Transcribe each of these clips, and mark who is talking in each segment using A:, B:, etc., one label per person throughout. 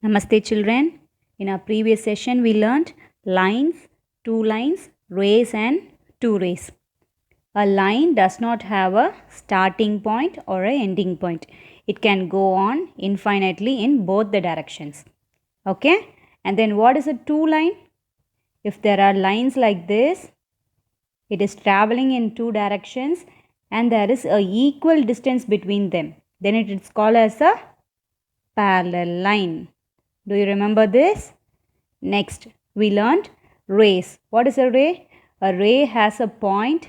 A: Namaste children. In our previous session we learnt lines, two lines, rays and two rays. A line does not have a starting point or a ending point. It can go on infinitely in both the directions. Okay? And then what is a two line? If there are lines like this, it is traveling in two directions and there is a equal distance between them. Then it is called as a parallel line. Do you remember this? Next, we learned rays. What is a ray? A ray has a point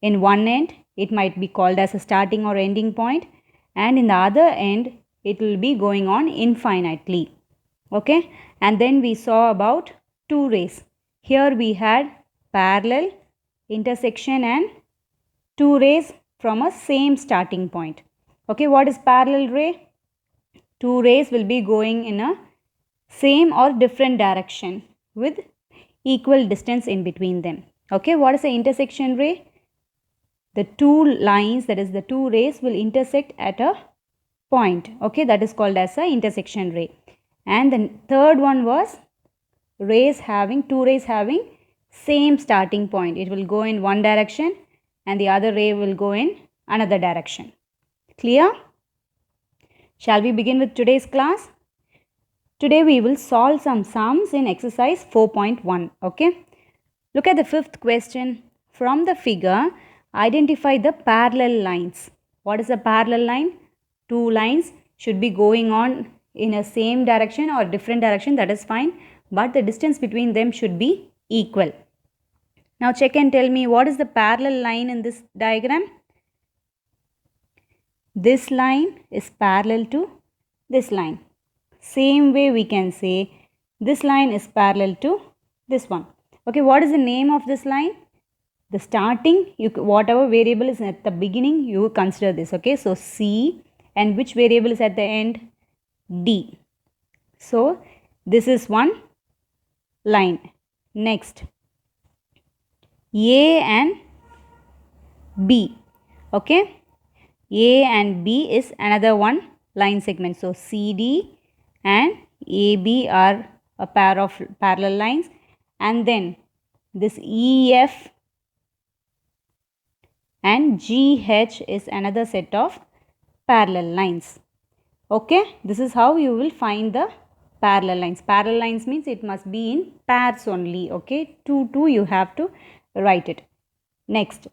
A: in one end. It might be called as a starting or ending point, and in the other end, it will be going on infinitely. Okay? And then we saw about two rays. Here we had parallel, intersection and two rays from a same starting point. Okay, what is parallel ray? Two rays will be going in a same or different direction with equal distance in between them. Okay, what is the intersection ray? The two lines, that is the two rays, will intersect at a point. Okay, that is called as a intersection ray. And the third one was two rays having same starting point. It will go in one direction and the other ray will go in another direction. Clear? Shall we begin with today's class? Today we will solve some sums in exercise 4.1. Okay. Look at the fifth question. From the figure, identify the parallel lines. What is a parallel line? Two lines should be going on in a same direction or different direction, that is fine. But the distance between them should be equal. Now check and tell me, what is the parallel line in this diagram? This line is parallel to this line. Same way we can say this line is parallel to this one. Okay, what is the name of this line? The starting, whatever variable is at the beginning, you consider this. Okay, so C, and which variable is at the end? D. So this is one line. Next, A and B. Okay. A and B is another one line segment. So CD and AB are a pair of parallel lines, and then this EF and GH is another set of parallel lines. Okay, this is how you will find the parallel lines. Parallel lines means it must be in pairs only. Okay, 2 you have to write it. Next,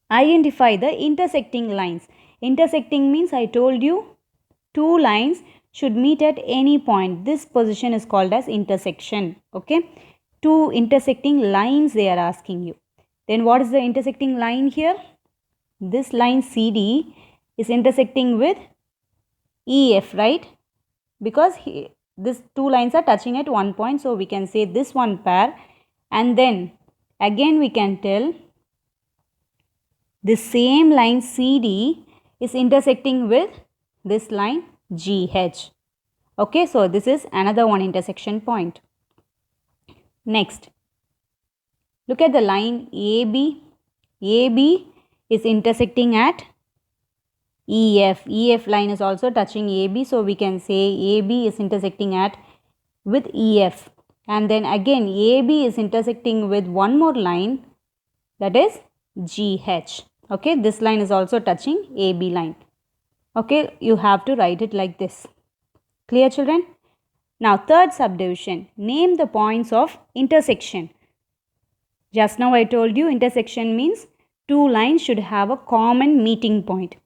A: identify the intersecting lines. Intersecting means I told you two lines should meet at any point. This position is called as intersection. Okay, two intersecting lines they are asking you. Then what is the intersecting line here? This line CD is intersecting with EF, right? Because these two lines are touching at one point, so we can say this one pair, and then again we can tell the same line CD is intersecting with this line GH. Okay, so this is another one intersection point. Next, look at the line AB. AB is intersecting at EF. EF line is also touching AB, so we can say AB is intersecting at with EF. And then again AB is intersecting with one more line, that is GH. Okay, this line is also touching AB line. Okay, you have to write it like this. Clear, children? Now third subdivision, name the points of intersection. Just now I told you intersection means two lines should have a common meeting point.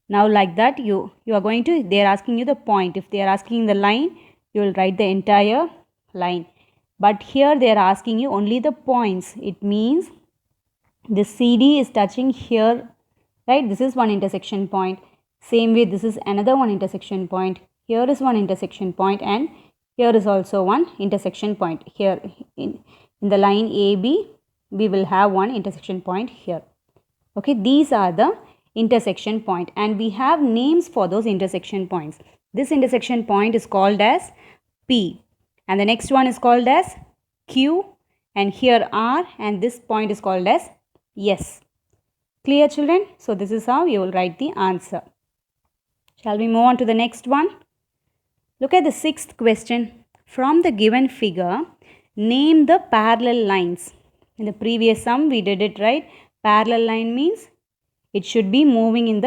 A: Now like that you are going to, they are asking you the point. If they are asking the line, you will write the entire line. But here they are asking you only the points. It means this CD is touching here, right? This is one intersection point. Same way this is another one intersection point. Here is one intersection point, and here is also one intersection point. Here in the line AB, we will have one intersection point here. Okay, these are the intersection point, and we have names for those intersection points. This intersection point is called as P, and the next one is called as Q, and here R, and this point is called as S. Clear, children? So this is how you will write the answer. Shall we move on to the next one? Look at the sixth question. From the given figure, name the parallel lines. In the previous sum, we did it right. Parallel line means it should be moving in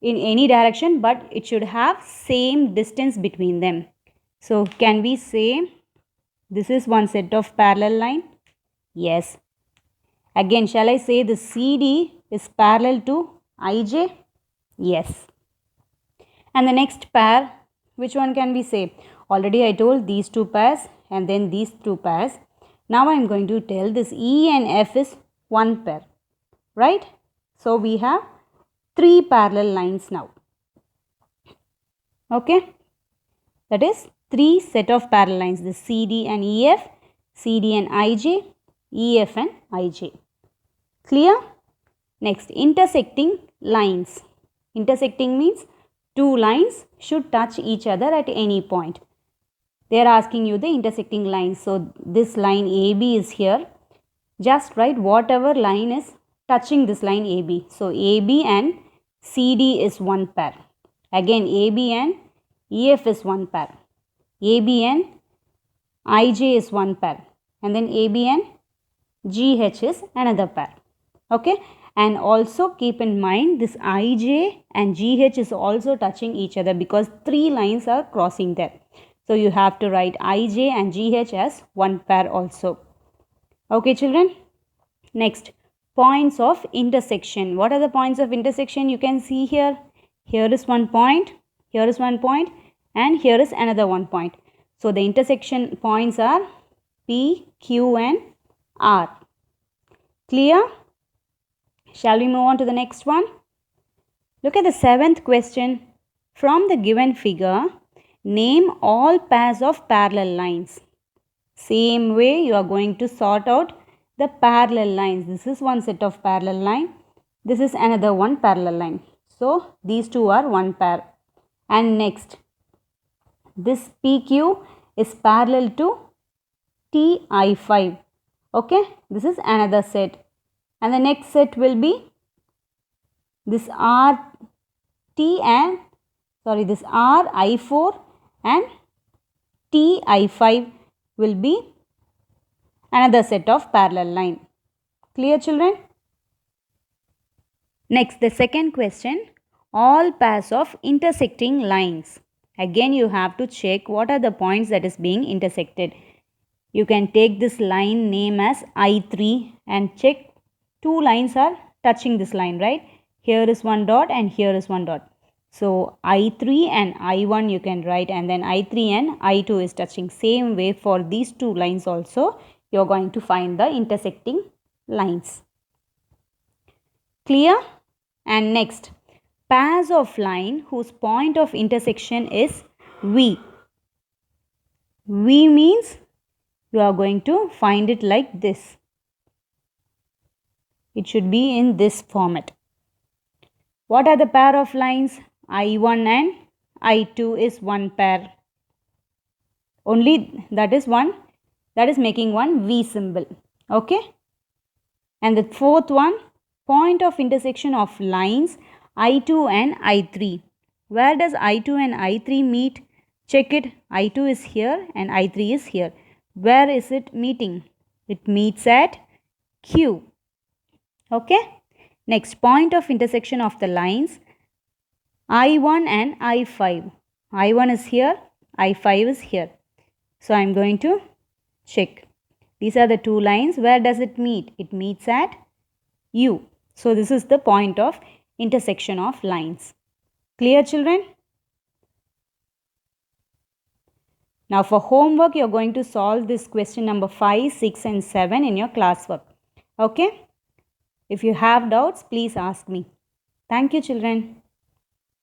A: any direction, but it should have same distance between them. So can we say this is one set of parallel line? Yes. Again, shall I say the CD is parallel to IJ? Yes. And the next pair, which one can we say? Already I told these two pairs and then these two pairs. Now I am going to tell this E and F is one pair, right? So we have three parallel lines now. Okay, that is three set of parallel lines, the CD and EF, CD and IJ, EF and IJ. Clear? Next, intersecting lines. Intersecting means two lines should touch each other at any point. They are asking you the intersecting lines. So this line AB is here. Just write whatever line is touching this line AB. So AB and CD is one pair. Again AB and EF is one pair. AB and IJ is one pair. And then AB and GH is another pair. Okay. And also keep in mind this IJ and GH is also touching each other because three lines are crossing there. So you have to write IJ and GH as one pair also. Okay children. Next, points of intersection. What are the points of intersection? You can see here. Here is one point, here is one point, and here is another one point. So the intersection points are P, Q and R. Clear? Shall we move on to the next one? Look at the seventh question. From the given figure, name all pairs of parallel lines. Same way you are going to sort out the parallel lines. This is one set of parallel line. This is another one parallel line. So these two are one pair. And next, this PQ is parallel to TI5. Okay, this is another set. And the next set will be this this RI4 and TI5 will be another set of parallel line. Clear children? Next, the second question, all pairs of intersecting lines. Again you have to check what are the points that is being intersected. You can take this line name as I3 and check two lines are touching this line, right? Here is one dot and here is one dot. So I3 and I1 you can write, and then I3 and I2 is touching. Same way for these two lines also you are going to find the intersecting lines. Clear? And next, pairs of line whose point of intersection is V. V means you are going to find it like this. It should be in this format. What are the pair of lines? I1 and I2 is one pair. Only that is one, that is making one V symbol. Okay. And the fourth one, point of intersection of lines I2 and I3. Where does I2 and I3 meet? Check it. I2 is here and I3 is here. Where is it meeting? It meets at Q. Okay. Next, point of intersection of the lines I1 and I5. I1 is here, I5 is here. So I am going to check. These are the two lines. Where does it meet? It meets at U. So this is the point of intersection of lines. Clear children? Now for homework you are going to solve this question number 5, 6 and 7 in your classwork. Okay? If you have doubts, please ask me. Thank you children.